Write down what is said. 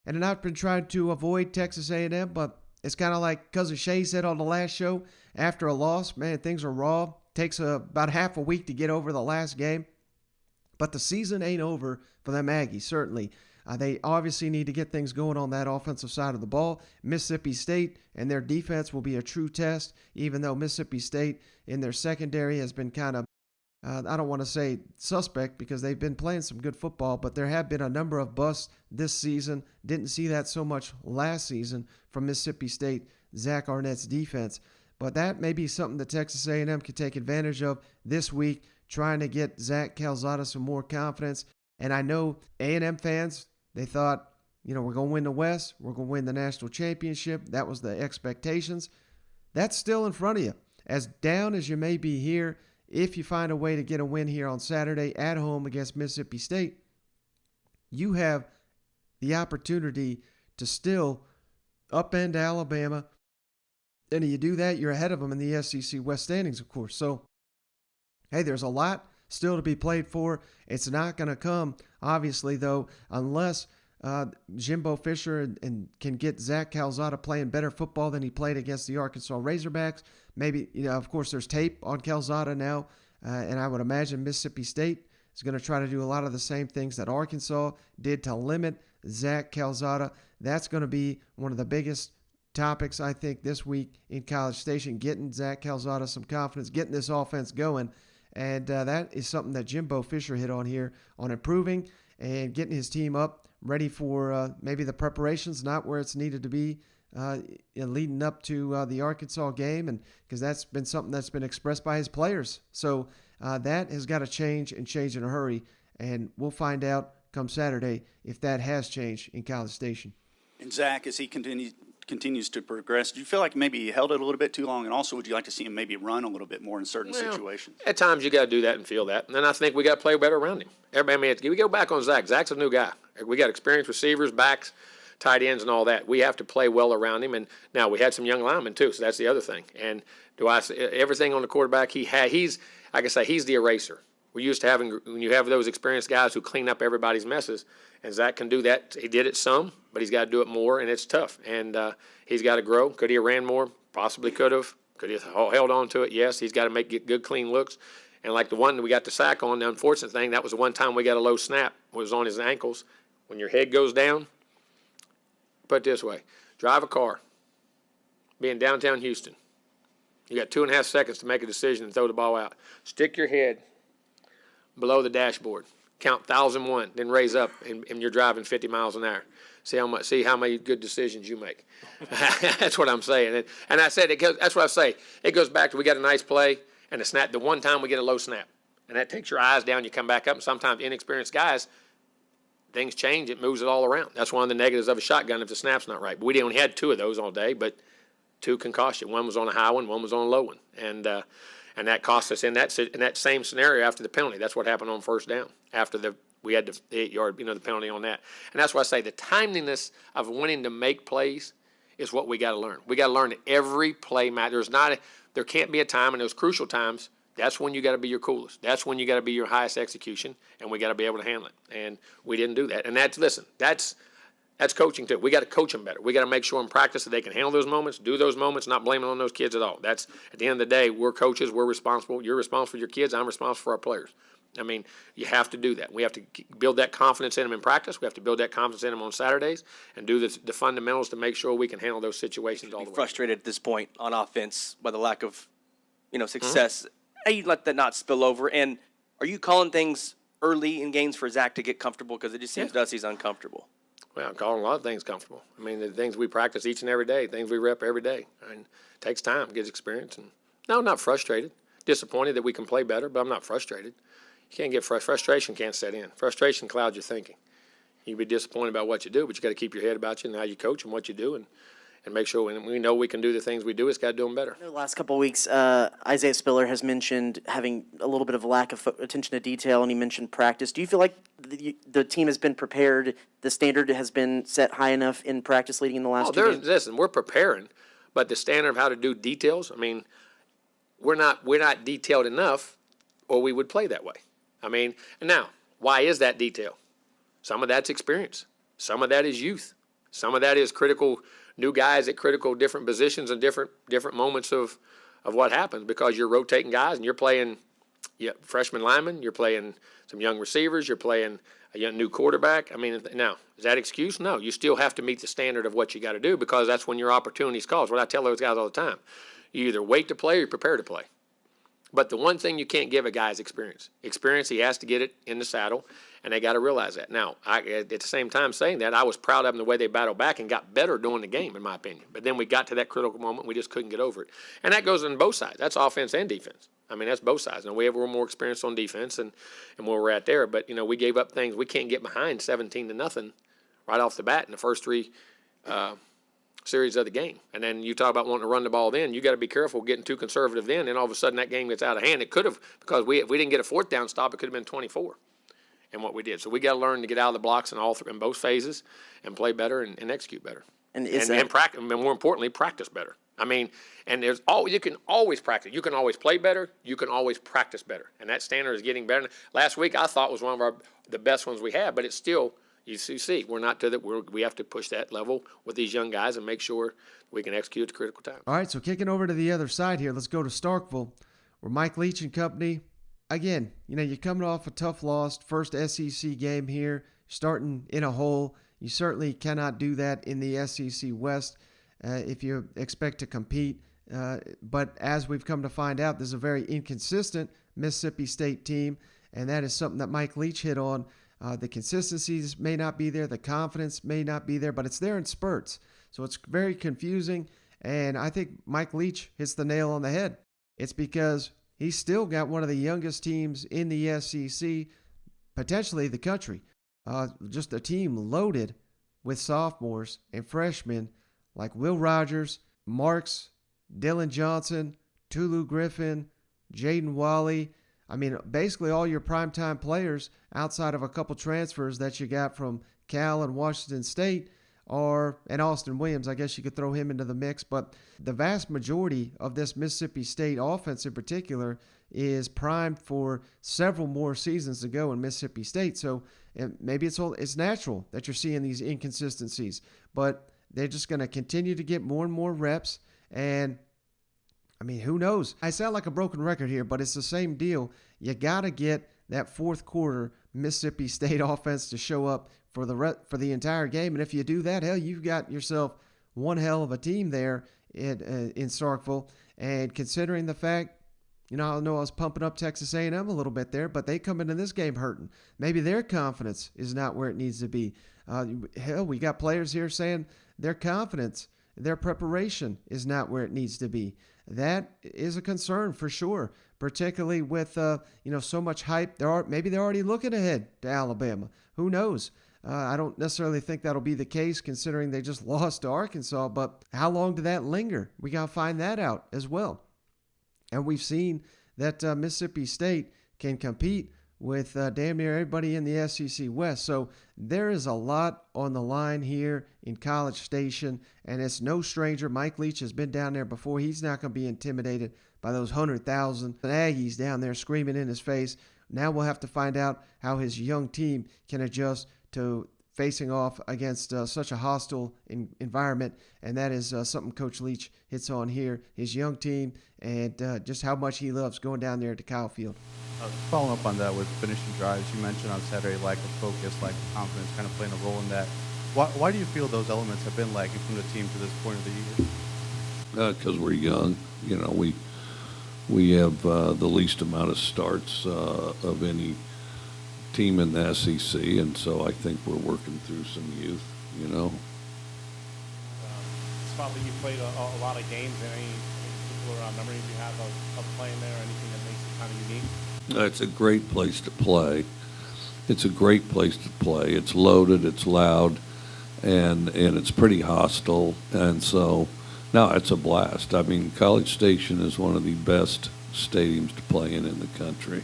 And I've been trying to avoid Texas A&M, but it's kind of like Cousin Shay said on the last show, after a loss, man, things are raw. Takes about half a week to get over the last game. But the season ain't over for the Aggies, certainly. They obviously need to get things going on that offensive side of the ball. Mississippi State and their defense will be a true test, even though Mississippi State in their secondary has been kind of, I don't want to say suspect because they've been playing some good football, but there have been a number of busts this season. Didn't see that so much last season from Mississippi State, Zach Arnett's defense. But that may be something that Texas A&M could take advantage of this week, trying to get Zach Calzada some more confidence. And I know A&M fans, they thought, we're going to win the West. We're going to win the national championship. That was the expectations. That's still in front of you. As down as you may be here, if you find a way to get a win here on Saturday at home against Mississippi State, you have the opportunity to still upend Alabama. And if you do that, you're ahead of them in the SEC West standings, of course. So, hey, there's a lot still to be played for. It's not going to come, obviously, though, unless Jimbo Fisher and can get Zach Calzada playing better football than he played against the Arkansas Razorbacks. Maybe, of course, there's tape on Calzada now, and I would imagine Mississippi State is going to try to do a lot of the same things that Arkansas did to limit Zach Calzada. That's going to be one of the biggest topics, I think, this week in College Station, getting Zach Calzada some confidence, getting this offense going. And that is something that Jimbo Fisher hit on here on improving and getting his team up, ready for maybe the preparations, not where it's needed to be leading up to the Arkansas game, and because that's been something that's been expressed by his players. So that has got to change and change in a hurry, and we'll find out come Saturday if that has changed in College Station. And Zach, as he continues to progress, do you feel like maybe he held it a little bit too long? And also, would you like to see him maybe run a little bit more in certain situations? At times, you got to do that and feel that. And then I think we got to play better around him. Everybody, we go back on Zach. Zach's a new guy. We got experienced receivers, backs, tight ends, and all that. We have to play well around him. And now we had some young linemen too, so that's the other thing. And everything on the quarterback he's like I say, he's the eraser. We're used to having, when you have those experienced guys who clean up everybody's messes, and Zach can do that. He did it some, but he's got to do it more, and it's tough. And he's got to grow. Could he have ran more? Possibly could have. Could he have held on to it? Yes. He's got to get good, clean looks. And like the one we got the sack on, the unfortunate thing, that was the one time we got a low snap. It was on his ankles. When your head goes down, put it this way, drive a car, be in downtown Houston. You got 2.5 seconds to make a decision and throw the ball out. Stick your head below the dashboard. Count 1,001, then raise up, and you're driving 50 miles an hour. See how many good decisions you make. That's what I'm saying. And I said that's what I say. It goes back to we got a nice play and a snap. The one time we get a low snap, and that takes your eyes down. You come back up, and sometimes inexperienced guys, things change. It moves it all around. That's one of the negatives of a shotgun if the snap's not right. But we only had 2 of those all day, but 2 can cost you. One was on a high one was on a low one, and that cost us in that same scenario after the penalty. That's what happened on first down after we had the 8-yard, the penalty on that. And that's why I say the timeliness of wanting to make plays is what we got to learn. We got to learn that every play matters. There can't be a time in those crucial times. That's when you got to be your coolest. That's when you got to be your highest execution, and we got to be able to handle it. And we didn't do that. And that's coaching too. We got to coach them better. We got to make sure in practice that they can handle those moments, do those moments, not blaming on those kids at all. That's at the end of the day, we're coaches. We're responsible. You're responsible for your kids. I'm responsible for our players. I mean, you have to do that. We have to build that confidence in them in practice. We have to build that confidence in them on Saturdays and do the fundamentals to make sure we can handle those situations all the way. Frustrated at this point on offense by the lack of, success. How do you let that not spill over? And are you calling things early in games for Zach to get comfortable? Because it just seems to us he's uncomfortable. Well, I'm calling a lot of things comfortable. I mean, the things we practice each and every day, things we rep every day. And it takes time, gets experience. And no, I'm not frustrated. Disappointed that we can play better, but I'm not frustrated. You can't get frustration can't set in. Frustration clouds your thinking. You can be disappointed about what you do, but you got to keep your head about you and how you coach and what you do, and make sure when we know we can do the things we do, it's got to do them better. The last couple of weeks, Isaiah Spiller has mentioned having a little bit of a lack of attention to detail, and he mentioned practice. Do you feel like the team has been prepared, the standard has been set high enough in practice leading in the last 2 games? Listen, we're preparing, but the standard of how to do details, I mean, we're not detailed enough, or we would play that way. I mean, and now, why is that detail? Some of that's experience. Some of that is youth. Some of that is critical new guys at critical different positions and different moments of what happens, because you're rotating guys and you're playing freshman linemen, you're playing some young receivers, you're playing a young new quarterback. I mean, now, is that excuse? No. You still have to meet the standard of what you got to do, because that's when your opportunities calls. What I tell those guys all the time, you either wait to play or you prepare to play. But the one thing you can't give a guy is experience. Experience, he has to get it in the saddle, and they got to realize that. Now, at the same time saying that, I was proud of them the way they battled back and got better during the game, in my opinion. But then we got to that critical moment, we just couldn't get over it. And that goes on both sides. That's offense and defense. I mean, that's both sides. Now, we have a little more experience on defense and where we're at there. But, we gave up things. We can't get behind 17-0 right off the bat in the first three series of the game. And then you talk about wanting to run the ball then. You got to be careful getting too conservative then. And all of a sudden that game gets out of hand. It could have, because if we didn't get a fourth down stop, it could have been 24 and what we did. So we got to learn to get out of the blocks in both phases and play better and execute better. And practice, and more importantly, practice better. I mean, and you can always practice. You can always play better. You can always practice better. And that standard is getting better. Last week I thought was one of the best ones we had, but it's still, you see, we're not to that. We have to push that level with these young guys and make sure we can execute at the critical time. All right, so kicking over to the other side here, let's go to Starkville, where Mike Leach and company, again, you're coming off a tough loss, first SEC game here, starting in a hole. You certainly cannot do that in the SEC West if you expect to compete. But as we've come to find out, this is a very inconsistent Mississippi State team, and that is something that Mike Leach hit on. The consistencies may not be there, the confidence may not be there, but it's there in spurts. So it's very confusing, and I think Mike Leach hits the nail on the head. It's because he's still got one of the youngest teams in the SEC, potentially the country. Just a team loaded with sophomores and freshmen like Will Rogers, Marks, Dylan Johnson, Tulu Griffin, Jaden Wally. I mean, basically all your primetime players outside of a couple transfers that you got from Cal and Washington State and Austin Williams. I guess you could throw him into the mix. But the vast majority of this Mississippi State offense in particular is primed for several more seasons to go in Mississippi State. So maybe it's natural that you're seeing these inconsistencies. But they're just going to continue to get more and more reps. And I mean, who knows? I sound like a broken record here, but it's the same deal. You got to get that fourth quarter Mississippi State offense to show up for the entire game. And if you do that, hell, you've got yourself one hell of a team there in Starkville. And considering the fact, I know I was pumping up Texas A&M a little bit there, but they come into this game hurting. Maybe their confidence is not where it needs to be. Hell, we got players here saying their confidence, their preparation is not where it needs to be. That is a concern for sure, particularly with so much hype. Maybe they're already looking ahead to Alabama. Who knows? I don't necessarily think that'll be the case considering they just lost to Arkansas, but how long did that linger? We got to find that out as well. And we've seen that Mississippi State can compete with damn near everybody in the SEC West. So there is a lot on the line here in College Station, and it's no stranger. Mike Leach has been down there before. He's not going to be intimidated by those 100,000 Aggies down there screaming in his face. Now we'll have to find out how his young team can adjust to facing off against such a hostile environment, and that is something Coach Leach hits on here, his young team, and just how much he loves going down there to Kyle Field. Following up on that with finishing drives, you mentioned on Saturday lack of focus, lack of confidence, kind of playing a role in that. Why do you feel those elements have been lacking from the team to this point of the year? Because we're young. We have the least amount of starts of any team in the SEC, and so I think we're working through some youth, It's probably you played a lot of games. Any particular memories you have of playing there, or anything that makes it kind of unique? It's a great place to play. It's a great place to play. It's loaded, it's loud, and it's pretty hostile, and so, no, it's a blast. I mean, College Station is one of the best stadiums to play in the country.